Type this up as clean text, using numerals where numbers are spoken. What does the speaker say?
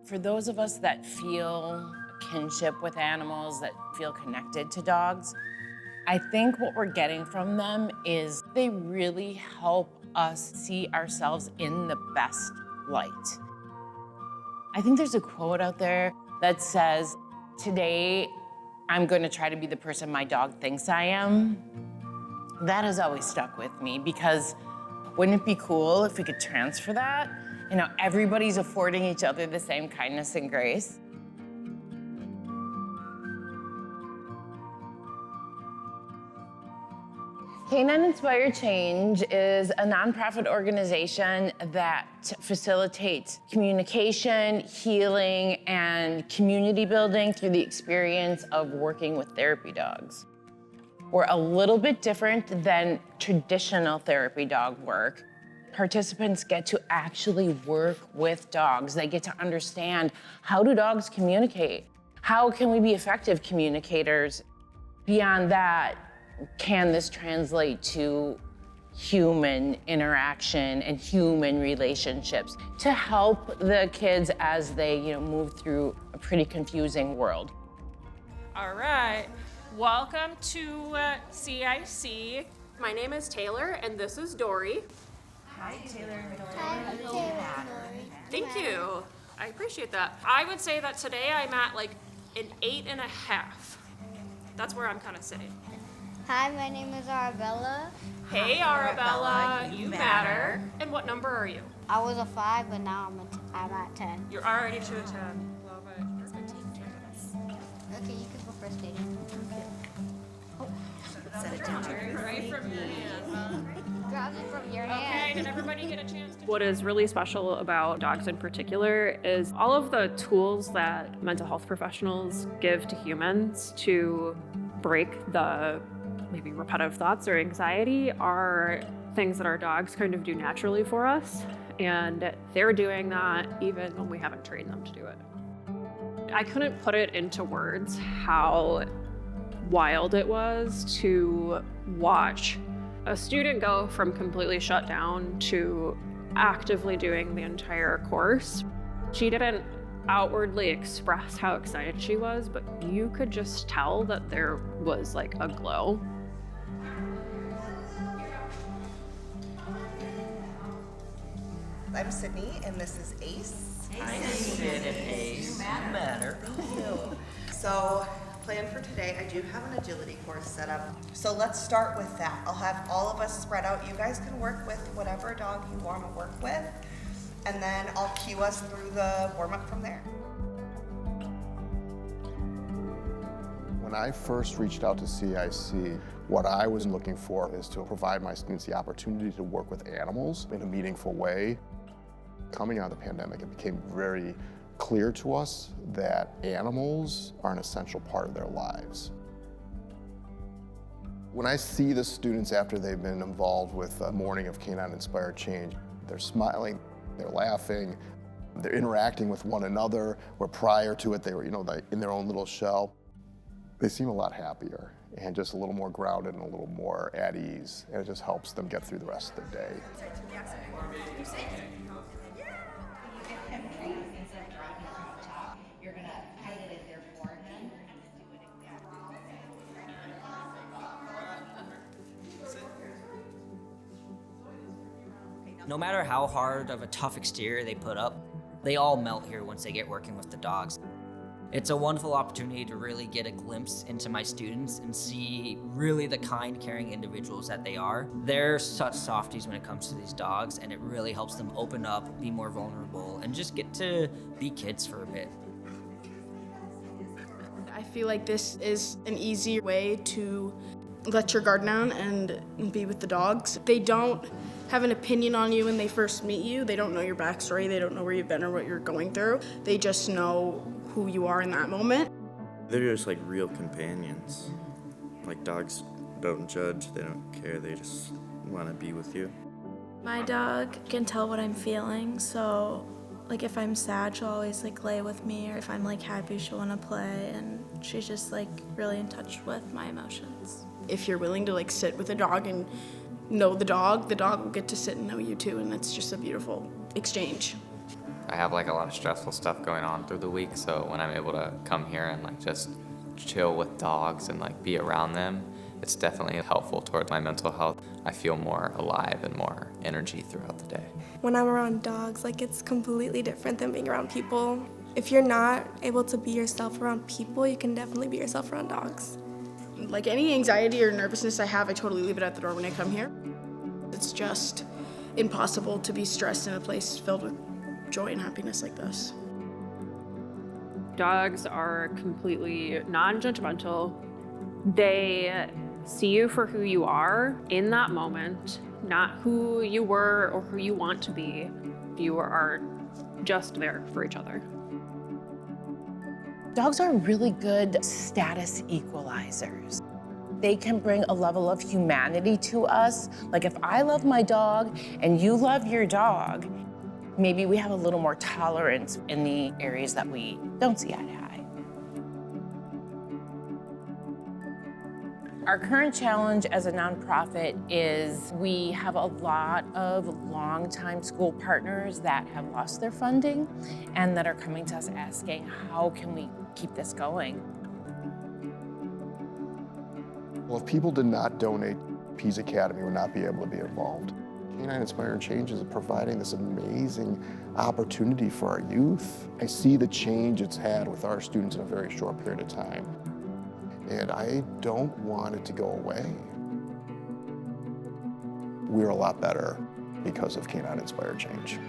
For those of us that feel kinship with animals, that feel connected to dogs, I think what we're getting from them is they really help us see ourselves in the best light. I think there's a quote out there that says, "Today, I'm going to try to be the person my dog thinks I am." That has always stuck with me because wouldn't it be cool if we could transfer that? You know, everybody's affording each other the same kindness and grace. Canine Inspired Change is a nonprofit organization that facilitates communication, healing, and community building through the experience of working with therapy dogs. We're a little bit different than traditional therapy dog work. Participants get to actually work with dogs. They get to understand, how do dogs communicate? How can we be effective communicators? Beyond that, can this translate to human interaction and human relationships to help the kids as they, move through a pretty confusing world? All right, welcome to CIC. My name is Taylor, and this is Dory. Hi, Taylor. Thank you. I appreciate that. I would say that today I'm at like an 8.5. That's where I'm kind of sitting. Hi, my name is Arabella. Hey, Arabella, you matter. And what number are you? I was a 5, but now I'm at 10. You're already to a 10. Love it. Okay, you can go first, Aiden. Set it down. Right from your hand, huh? Grab it from your Okay, hand. did everybody get a chance to? What is really special about dogs in particular is all of the tools that mental health professionals give to humans to break the maybe repetitive thoughts or anxiety are things that our dogs kind of do naturally for us. And they're doing that even when we haven't trained them to do it. I couldn't put it into words how wild it was to watch a student go from completely shut down to actively doing the entire course. She didn't outwardly express how excited she was, but you could just tell that there was like a glow. I'm Sydney, and this is Ace. Hi, Sid and Ace. You matter. So, plan for today, I do have an agility course set up. So let's start with that. I'll have all of us spread out. You guys can work with whatever dog you want to work with, and then I'll cue us through the warm-up from there. When I first reached out to CIC, what I was looking for is to provide my students the opportunity to work with animals in a meaningful way. Coming out of the pandemic, it became very clear to us that animals are an essential part of their lives. When I see the students after they've been involved with a morning of Canine Inspired Change, they're smiling, they're laughing, they're interacting with one another, where prior to it they were, like in their own little shell. They seem a lot happier and just a little more grounded and a little more at ease, and it just helps them get through the rest of their day. No matter how hard of a tough exterior they put up, they all melt here once they get working with the dogs. It's a wonderful opportunity to really get a glimpse into my students and see really the kind, caring individuals that they are. They're such softies when it comes to these dogs, and it really helps them open up, be more vulnerable, and just get to be kids for a bit. I feel like this is an easy way to let your guard down and be with the dogs. They don't have an opinion on you when they first meet you. They don't know your backstory. They don't know where you've been or what you're going through. They just know who you are in that moment. They're just like real companions. Like dogs don't judge, they don't care, they just want to be with you. My dog can tell what I'm feeling, so like if I'm sad, she'll always like lay with me, or if I'm like happy, she'll want to play, and she's just like really in touch with my emotions. If you're willing to like sit with a dog and know the dog will get to sit and know you too, and it's just a beautiful exchange. I have like a lot of stressful stuff going on through the week, so when I'm able to come here and like just chill with dogs and like be around them, it's definitely helpful towards my mental health. I feel more alive and more energy throughout the day. When I'm around dogs, like it's completely different than being around people. If you're not able to be yourself around people, you can definitely be yourself around dogs. Like any anxiety or nervousness I have, I totally leave it at the door when I come here. It's just impossible to be stressed in a place filled with joy and happiness like this. Dogs are completely non-judgmental. They see you for who you are in that moment, not who you were or who you want to be. You are just there for each other. Dogs are really good status equalizers. They can bring a level of humanity to us. Like if I love my dog and you love your dog, maybe we have a little more tolerance in the areas that we don't see eye to eye. Our current challenge as a nonprofit is we have a lot of longtime school partners that have lost their funding and that are coming to us asking, how can we keep this going? Well, if people did not donate, Pease Academy would not be able to be involved. Canine Inspired Change is providing this amazing opportunity for our youth. I see the change it's had with our students in a very short period of time. And I don't want it to go away. We're a lot better because of Canine Inspired Change.